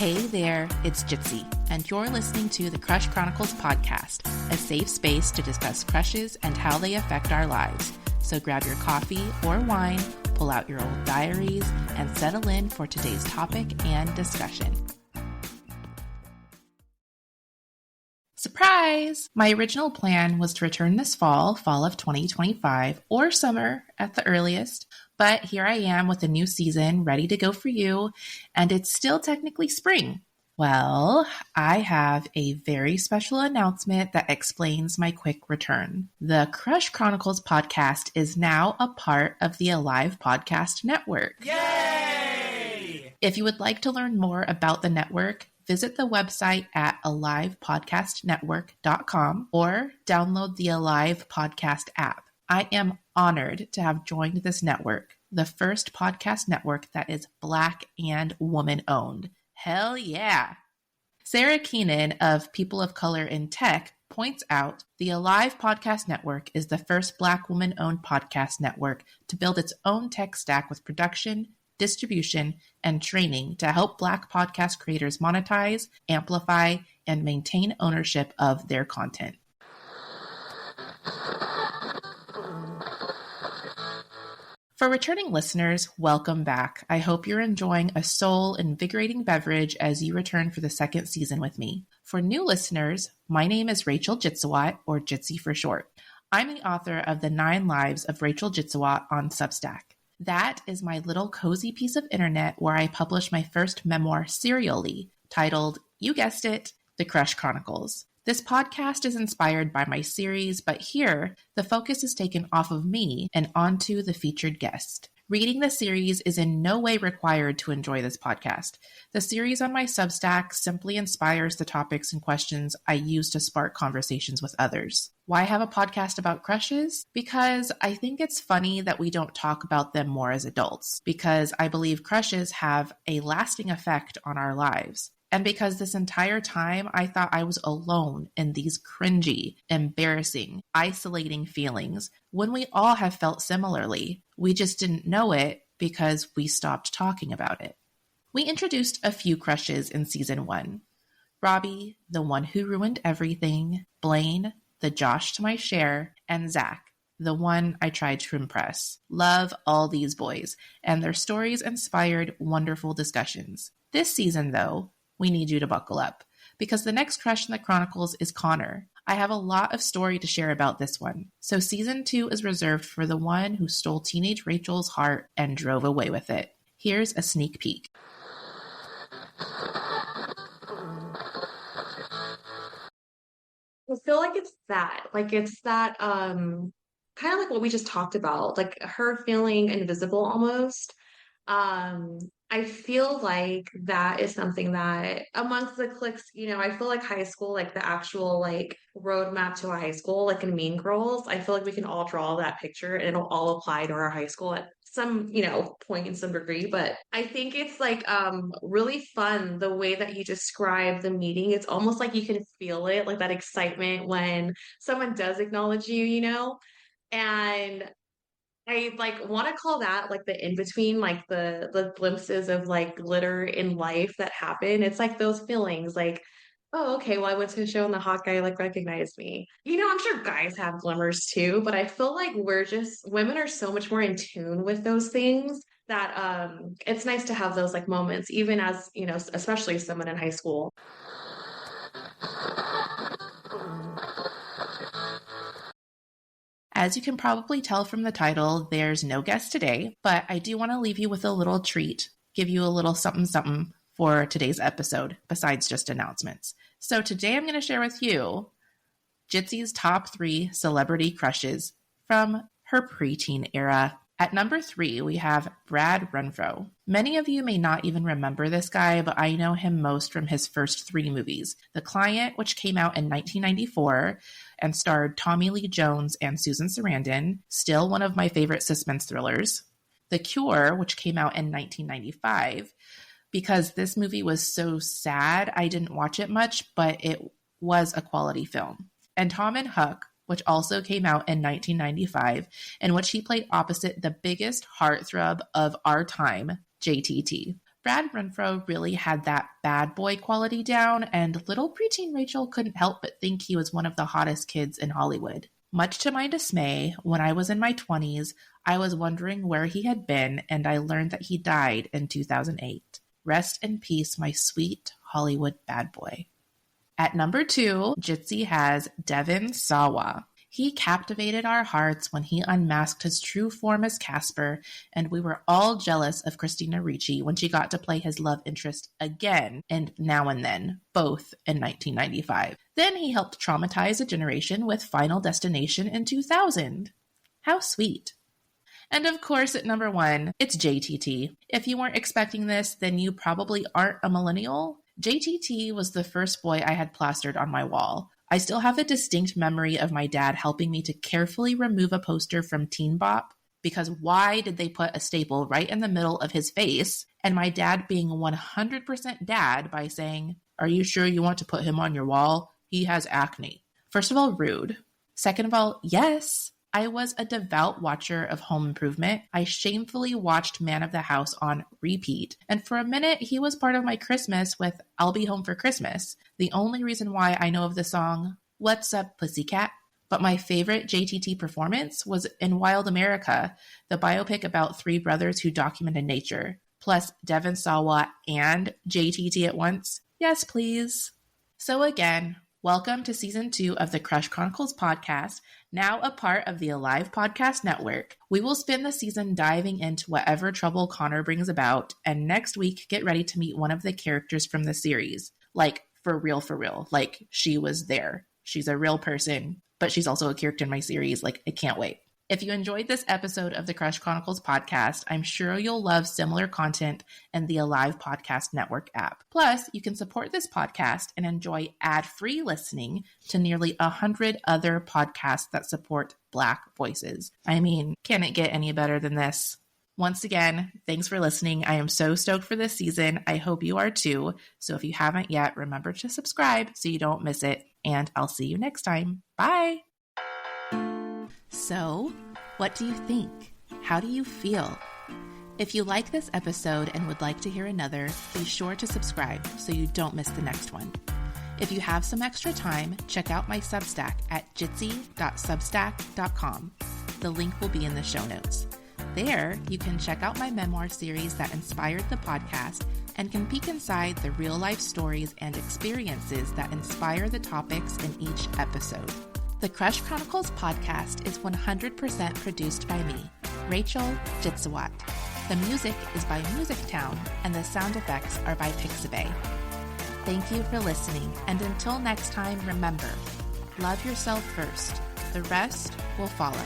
Hey there, it's Jitsie, and you're listening to the Crush Chronicles podcast, a safe space to discuss crushes and how they affect our lives. So grab your coffee or wine, pull out your old diaries, and settle in for today's topic and discussion. Surprise! My original plan was to return this fall of 2025, or summer at the earliest. But here I am with a new season ready to go for you, and it's still technically spring. Well, I have a very special announcement that explains my quick return. The Crush Chronicles podcast is now a part of the Alive Podcast Network. Yay! If you would like to learn more about the network, visit the website at alivepodcastnetwork.com or download the Alive Podcast app. I am honored to have joined this network, the first podcast network that is Black and woman-owned. Hell yeah! Sarah Keenan of People of Color in Tech points out the Alive Podcast Network is the first Black woman-owned podcast network to build its own tech stack with production, distribution, and training to help Black podcast creators monetize, amplify, and maintain ownership of their content. For returning listeners, welcome back. I hope you're enjoying a soul-invigorating beverage as you return for the second season with me. For new listeners, my name is Rachel Jitsie, or Jitsie for short. I'm the author of The 9 Lives of Rachel Jitsie on Substack. That is my little cozy piece of internet where I published my first memoir serially, titled, you guessed it, The Crush Chronicles. This podcast is inspired by my series, but here, the focus is taken off of me and onto the featured guest. Reading the series is in no way required to enjoy this podcast. The series on my Substack simply inspires the topics and questions I use to spark conversations with others. Why have a podcast about crushes? Because I think it's funny that we don't talk about them more as adults, because I believe crushes have a lasting effect on our lives. And because this entire time I thought I was alone in these cringy, embarrassing, isolating feelings when we all have felt similarly. We just didn't know it because we stopped talking about it. We introduced a few crushes in season 1. Robbie, the one who ruined everything, Blaine, the Josh to my Cher, and Zach, the one I tried to impress. Love all these boys, and their stories inspired wonderful discussions. This season, though, we need you to buckle up, because the next crush in the Chronicles is Connor. I have a lot of story to share about this one, so season 2 is reserved for the one who stole teenage Rachel's heart and drove away with it. Here's a sneak peek. I feel like it's that, kind of like what we just talked about, like her feeling invisible almost. I feel like that is something that amongst the cliques, I feel like high school, like the actual like roadmap to a high school, like in Mean Girls, I feel like we can all draw that picture and it'll all apply to our high school at some, point in some degree. But I think it's like really fun the way that you describe the meeting. It's almost like you can feel it, like that excitement when someone does acknowledge you. And I like want to call that like the in between, like the glimpses of like glitter in life that happen. It's like those feelings, like, oh, okay, well, I went to a show and the hot guy like recognized me. I'm sure guys have glimmers too, but I feel like women are so much more in tune with those things that it's nice to have those like moments, even as especially someone in high school. As you can probably tell from the title, there's no guest today, but I do want to leave you with a little treat, give you a little something for today's episode, besides just announcements. So today I'm going to share with you Jitsie's top 3 celebrity crushes from her preteen era. At number 3, we have Brad Renfro. Many of you may not even remember this guy, but I know him most from his first 3 movies. The Client, which came out in 1994 and starred Tommy Lee Jones and Susan Sarandon, still one of my favorite suspense thrillers. The Cure, which came out in 1995. Because this movie was so sad, I didn't watch it much, but it was a quality film. And Tom and Huck, which also came out in 1995, in which he played opposite the biggest heartthrob of our time, JTT. Brad Renfro really had that bad boy quality down, and little preteen Rachel couldn't help but think he was one of the hottest kids in Hollywood. Much to my dismay, when I was in my 20s, I was wondering where he had been, and I learned that he died in 2008. Rest in peace, my sweet Hollywood bad boy. At number 2, Jitsie has Devin Sawa. He captivated our hearts when he unmasked his true form as Casper, and we were all jealous of Christina Ricci when she got to play his love interest again in Now and Then, both in 1995. Then he helped traumatize a generation with Final Destination in 2000. How sweet. And of course, at number 1, it's JTT. If you weren't expecting this, then you probably aren't a millennial. JTT was the first boy I had plastered on my wall. I still have a distinct memory of my dad helping me to carefully remove a poster from Teen Bop, because why did they put a staple right in the middle of his face? And my dad being 100% dad by saying, "Are you sure you want to put him on your wall? He has acne." First of all, rude. Second of all, yes. I was a devout watcher of Home Improvement. I shamefully watched Man of the House on repeat. And for a minute, he was part of my Christmas with I'll Be Home for Christmas. The only reason why I know of the song, What's Up, Pussycat? But my favorite JTT performance was in Wild America, the biopic about 3 brothers who documented nature. Plus Devin Sawa and JTT at once. Yes, please. So again, welcome to Season 2 of the Crush Chronicles podcast, now a part of the Alive Podcast Network. We will spend the season diving into whatever trouble Connor brings about, and next week get ready to meet one of the characters from the series. Like, for real. Like, she was there. She's a real person, but she's also a character in my series. Like, I can't wait. If you enjoyed this episode of the Crush Chronicles podcast, I'm sure you'll love similar content in the Alive Podcast Network app. Plus, you can support this podcast and enjoy ad-free listening to nearly 100 other podcasts that support Black voices. I mean, can it get any better than this? Once again, thanks for listening. I am so stoked for this season. I hope you are too. So if you haven't yet, remember to subscribe so you don't miss it. And I'll see you next time. Bye! So, what do you think? How do you feel? If you like this episode and would like to hear another, be sure to subscribe so you don't miss the next one. If you have some extra time, check out my Substack at jitsie.substack.com. The link will be in the show notes. There, you can check out my memoir series that inspired the podcast and can peek inside the real-life stories and experiences that inspire the topics in each episode. The Crush Chronicles podcast is 100% produced by me, Rachel Jitsie. The music is by Music Town, and the sound effects are by Pixabay. Thank you for listening, and until next time, remember, love yourself first. The rest will follow.